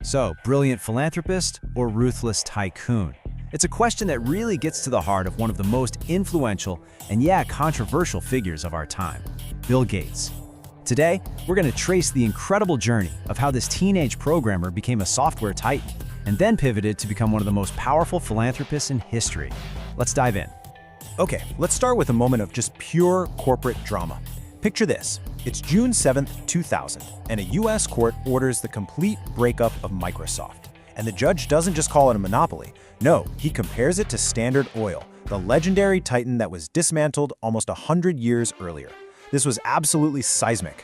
So, brilliant philanthropist or ruthless tycoon? It's a question that really gets to the heart of one of the most influential and controversial figures of our time, Bill Gates. Today, we're going to trace the incredible journey of how this teenage programmer became a software titan and then pivoted to become one of the most powerful philanthropists in history. Let's dive in. Okay, let's start with a moment of just pure corporate drama. Picture this. It's June 7th, 2000, and a US court orders the complete breakup of Microsoft. And the judge doesn't just call it a monopoly. No, he compares it to Standard Oil, the legendary titan that was dismantled almost 100 years earlier. This was absolutely seismic.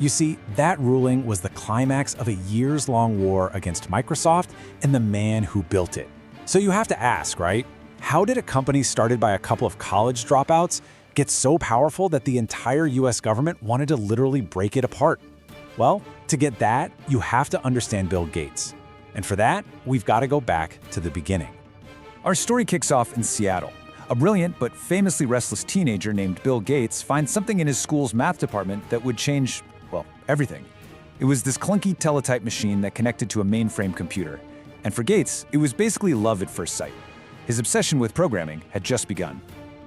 You see, that ruling was the climax of a years-long war against Microsoft and the man who built it. So you have to ask, right? How did a company started by a couple of college dropouts get so powerful that the entire US government wanted to literally break it apart? Well, to get that, you have to understand Bill Gates. And for that, we've got to go back to the beginning. Our story kicks off in Seattle. A brilliant but famously restless teenager named Bill Gates finds something in his school's math department that would change, well, everything. It was this clunky teletype machine that connected to a mainframe computer. And for Gates, it was basically love at first sight. His obsession with programming had just begun.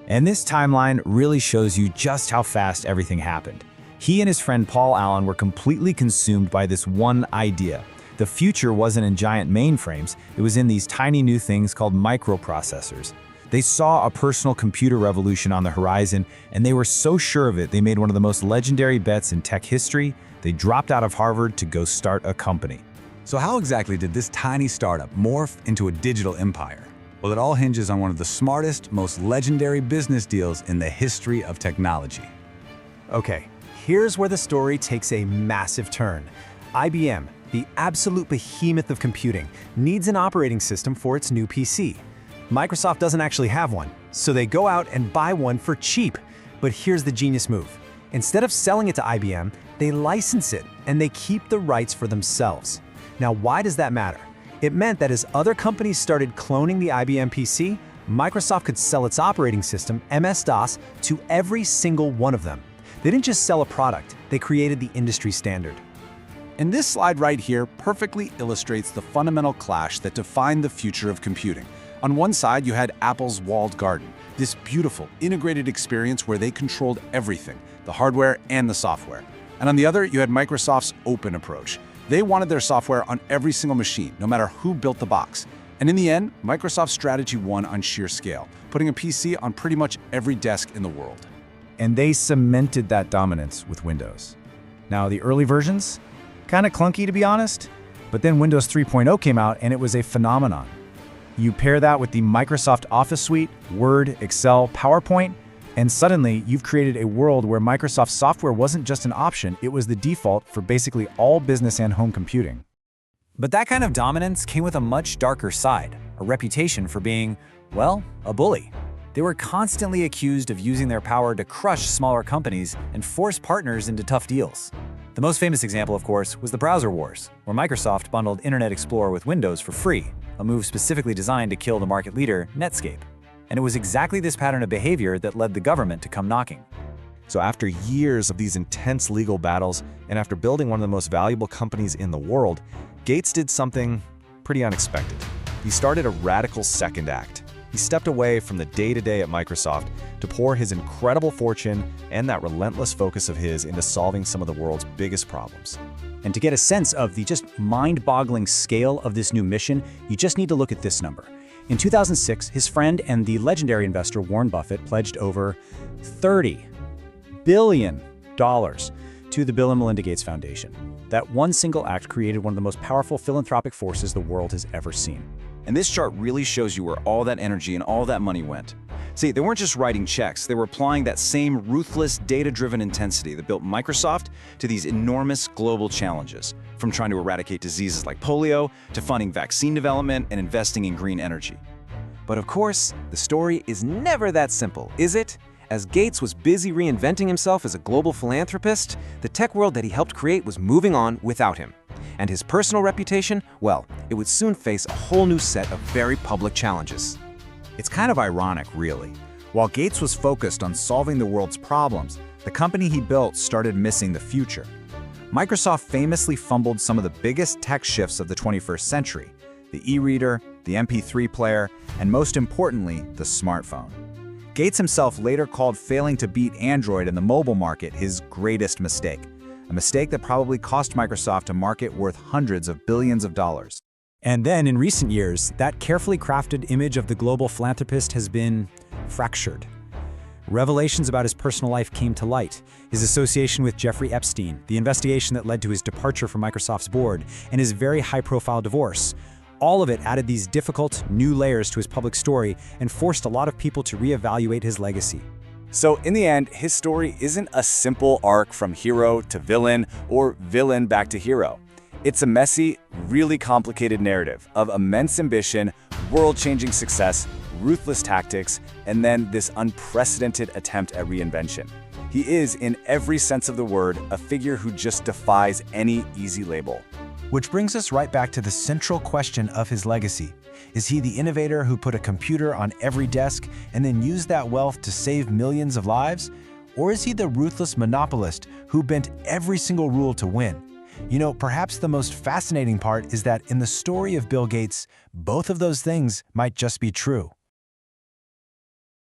And this timeline really shows you just how fast everything happened. He and his friend Paul Allen were completely consumed by this one idea. The future wasn't in giant mainframes, it was in these tiny new things called microprocessors. They saw a personal computer revolution on the horizon, and they were so sure of it, they made one of the most legendary bets in tech history. They dropped out of Harvard to go start a company. So how exactly did this tiny startup morph into a digital empire? Well, it all hinges on one of the smartest, most legendary business deals in the history of technology. Okay, here's where the story takes a massive turn. IBM, the absolute behemoth of computing, needs an operating system for its new PC. Microsoft doesn't actually have one, so they go out and buy one for cheap. But here's the genius move. Instead of selling it to IBM, they license it and they keep the rights for themselves. Now, why does that matter? It meant that as other companies started cloning the IBM PC, Microsoft could sell its operating system, MS-DOS, to every single one of them. They didn't just sell a product, they created the industry standard. And this slide right here perfectly illustrates the fundamental clash that defined the future of computing. On one side, you had Apple's walled garden, this beautiful, integrated experience where they controlled everything, the hardware and the software. And on the other, you had Microsoft's open approach. They wanted their software on every single machine, no matter who built the box. And in the end, Microsoft's strategy won on sheer scale, putting a PC on pretty much every desk in the world. And they cemented that dominance with Windows. Now, the early versions? Kind of clunky, to be honest. But then Windows 3.0 came out and it was a phenomenon. You pair that with the Microsoft Office suite, Word, Excel, PowerPoint, and suddenly you've created a world where Microsoft software wasn't just an option, it was the default for basically all business and home computing. But that kind of dominance came with a much darker side, a reputation for being, well, a bully. They were constantly accused of using their power to crush smaller companies and force partners into tough deals. The most famous example, of course, was the browser wars, where Microsoft bundled Internet Explorer with Windows for free, a move specifically designed to kill the market leader, Netscape. And it was exactly this pattern of behavior that led the government to come knocking. So after years of these intense legal battles, and after building one of the most valuable companies in the world, Gates did something pretty unexpected. He started a radical second act. He stepped away from the day-to-day at Microsoft to pour his incredible fortune and that relentless focus of his into solving some of the world's biggest problems. And to get a sense of the just mind-boggling scale of this new mission, you just need to look at this number. In 2006, his friend and the legendary investor Warren Buffett pledged over $30 billion to the Bill and Melinda Gates Foundation. That one single act created one of the most powerful philanthropic forces the world has ever seen. And this chart really shows you where all that energy and all that money went. See, they weren't just writing checks, they were applying that same ruthless, data-driven intensity that built Microsoft to these enormous global challenges, from trying to eradicate diseases like polio, to funding vaccine development and investing in green energy. But of course, the story is never that simple, is it? As Gates was busy reinventing himself as a global philanthropist, the tech world that he helped create was moving on without him. And his personal reputation, well, it would soon face a whole new set of very public challenges. It's kind of ironic, really. While Gates was focused on solving the world's problems, the company he built started missing the future. Microsoft famously fumbled some of the biggest tech shifts of the 21st century: the e-reader, the MP3 player, and most importantly, the smartphone. Gates himself later called failing to beat Android in the mobile market his greatest mistake, a mistake that probably cost Microsoft a market worth hundreds of billions of dollars. And then, in recent years, that carefully crafted image of the global philanthropist has been fractured. Revelations about his personal life came to light: his association with Jeffrey Epstein, the investigation that led to his departure from Microsoft's board, and his very high-profile divorce. All of it added these difficult, new layers to his public story and forced a lot of people to reevaluate his legacy. So in the end, his story isn't a simple arc from hero to villain or villain back to hero. It's a messy, really complicated narrative of immense ambition, world-changing success, ruthless tactics, and then this unprecedented attempt at reinvention. He is, in every sense of the word, a figure who just defies any easy label. Which brings us right back to the central question of his legacy. Is he the innovator who put a computer on every desk and then used that wealth to save millions of lives? Or is he the ruthless monopolist who bent every single rule to win? You know, perhaps the most fascinating part is that in the story of Bill Gates, both of those things might just be true.